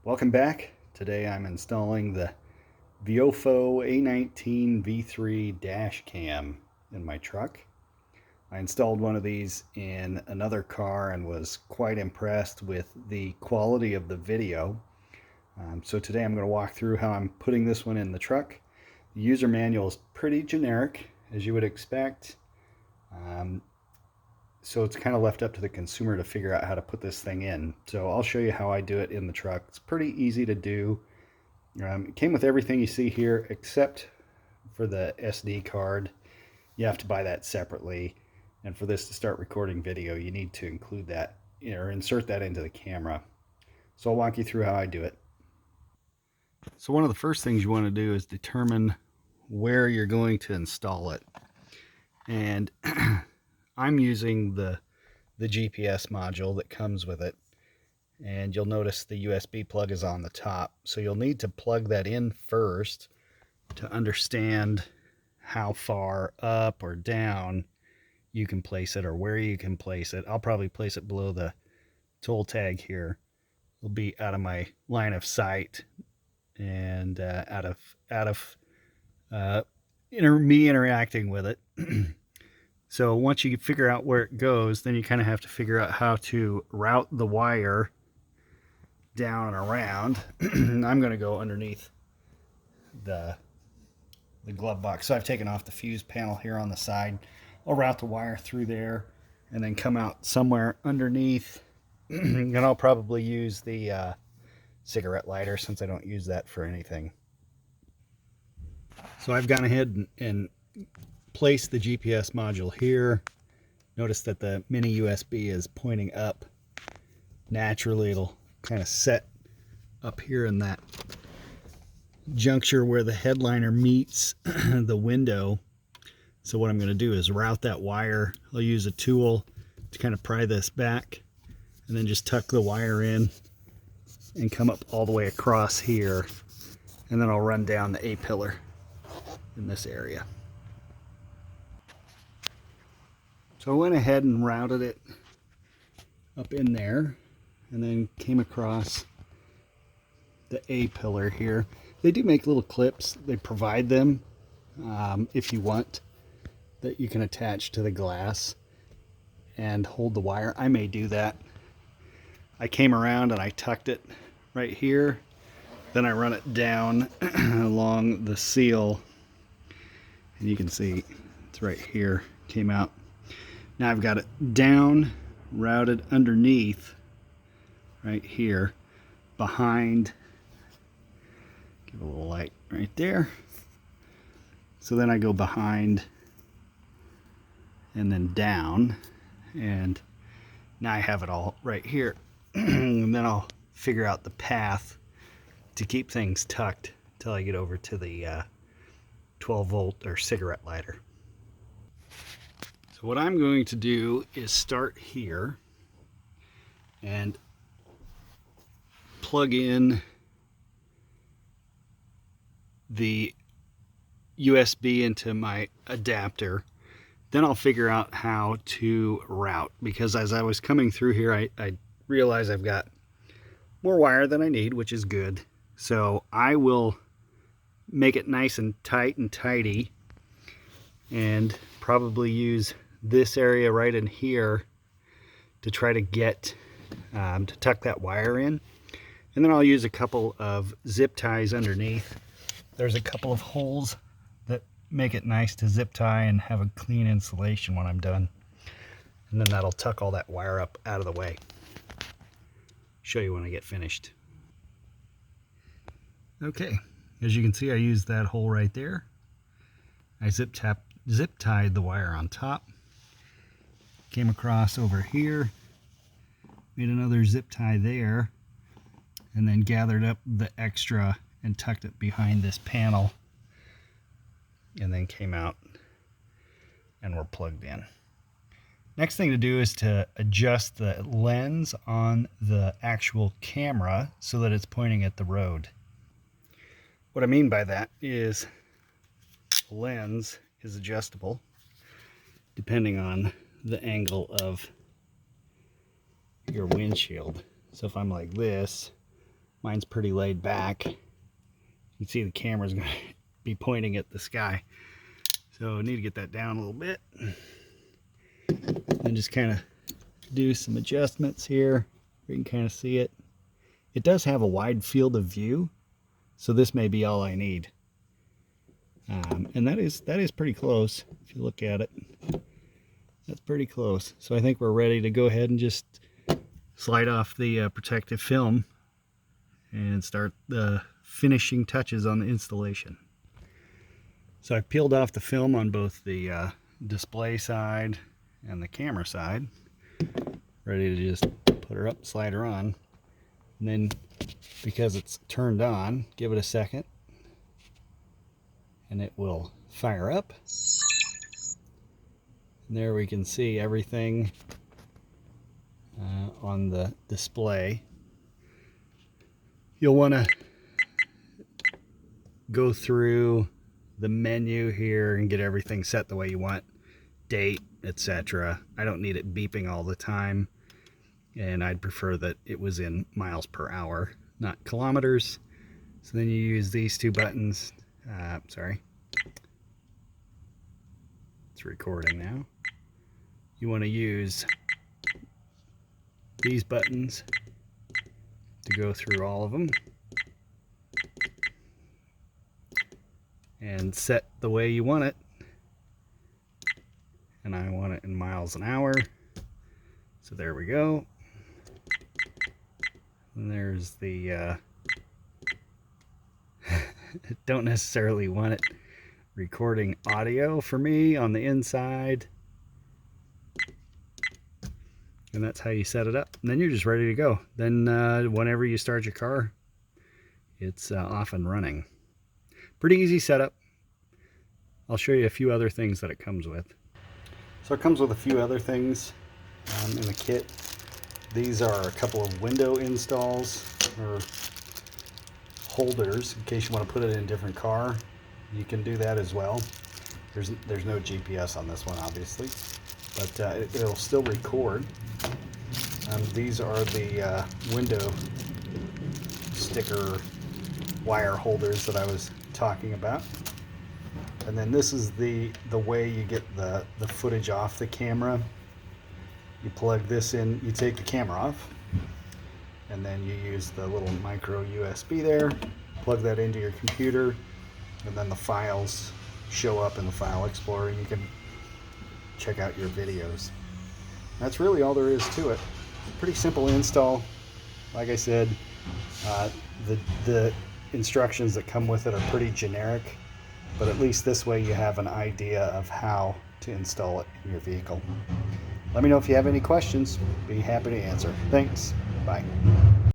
Welcome back. Today I'm installing the Viofo A119 V3 dash cam in my truck. I installed one of these in another car and was quite impressed with the quality of the video. So today I'm going to walk through how I'm putting this one in the truck. The user manual is pretty generic, as you would expect. So it's kind of left up to the consumer to figure out how to put this thing in. So I'll show you how I do it in the truck. It's pretty easy to do. It came with everything you see here except for the SD card. You have to buy that separately. And for this to start recording video, you need to include that or insert that into the camera. So I'll walk you through how I do it. So one of the first things you want to do is determine where you're going to install it. And I'm using the GPS module that comes with it. And you'll notice the USB plug is on the top. So you'll need to plug that in first to understand how far up or down you can place it or where you can place it. I'll probably place it below the toll tag here. It'll be out of my line of sight and out of me interacting with it. So once you figure out where it goes, then you kind of have to figure out how to route the wire down and around. I'm going to go underneath the glove box. So I've taken off the fuse panel here on the side. I'll route the wire through there and then come out somewhere underneath. And I'll probably use the cigarette lighter since I don't use that for anything. So I've gone ahead and placed the GPS module here. Notice that the mini USB is pointing up. Naturally, it'll kind of set up here in that juncture where the headliner meets the window. So what I'm going to do is route that wire. I'll use a tool to kind of pry this back and then just tuck the wire in and come up all the way across here, and then I'll run down the A-pillar in this area. So I went ahead and routed it up in there and then came across the A-pillar here. They do make little clips. They provide them if you want, that you can attach to the glass and hold the wire. I may do that. I came around and I tucked it right here. Then I run it down along the seal. And you can see it's right here. Came out. Now I've got it down, routed underneath, right here, behind. Give a little light right there. So then I go behind and then down, and now I have it all right here. And then I'll figure out the path to keep things tucked until I get over to the 12 volt or cigarette lighter. So what I'm going to do is start here and plug in the USB into my adapter. Then I'll figure out how to route, because as I was coming through here, I realized I've got more wire than I need, which is good. So I will make it nice and tight and tidy, and probably use this area right in here to try to get to tuck that wire in. And then I'll use a couple of zip ties underneath. There's a couple of holes that make it nice to zip tie and have a clean insulation when I'm done. And then that'll tuck all that wire up out of the way. Show you when I get finished. Okay, as you can see, I used that hole right there. I zip tied the wire on top. Came across over here, made another zip tie there, and then gathered up the extra and tucked it behind this panel, and then came out and we're plugged in. Next thing to do is to adjust the lens on the actual camera so that it's pointing at the road. What I mean by that is the lens is adjustable depending on the angle of your windshield. So if I'm like this, Mine's pretty laid back. You can see the camera's going to be pointing at the sky. So I need to get that down a little bit. And just kind of do some adjustments here. You can kind of see it. It does have a wide field of view, so this may be all I need. And that is pretty close if you look at it. That's pretty close. So I think we're ready to go ahead and just slide off the protective film and start the finishing touches on the installation. So I've peeled off the film on both the display side and the camera side. Ready to just put her up, slide her on. And then, because it's turned on, give it a second and it will fire up. And there we can see everything on the display. You'll want to go through the menu here and get everything set the way you want, date, etc. I don't need it beeping all the time, and I'd prefer that it was in miles per hour, not kilometers. So then you use these two buttons. Sorry, it's recording now. You want to use these buttons to go through all of them and set the way you want it. And I want it in miles an hour. So there we go. And there's the don't necessarily want it recording audio for me on the inside. And that's how you set it up. And then you're just ready to go. Then whenever you start your car, it's off and running. Pretty easy setup. I'll show you a few other things that it comes with. So it comes with a few other things in the kit. These are a couple of window installs or holders in case you want to put it in a different car. You can do that as well. There's no GPS on this one, obviously, but it'll still record. These are the window sticker wire holders that I was talking about. And then this is the way you get the footage off the camera. You plug this in, you take the camera off, and then you use the little micro USB there, plug that into your computer, and then the files show up in the File Explorer and you can check out your videos. That's really all there is to it. Pretty simple install. Like I said, the instructions that come with it are pretty generic, but at least this way you have an idea of how to install it in your vehicle. Let me know if you have any questions. Be happy to answer. Thanks. Bye.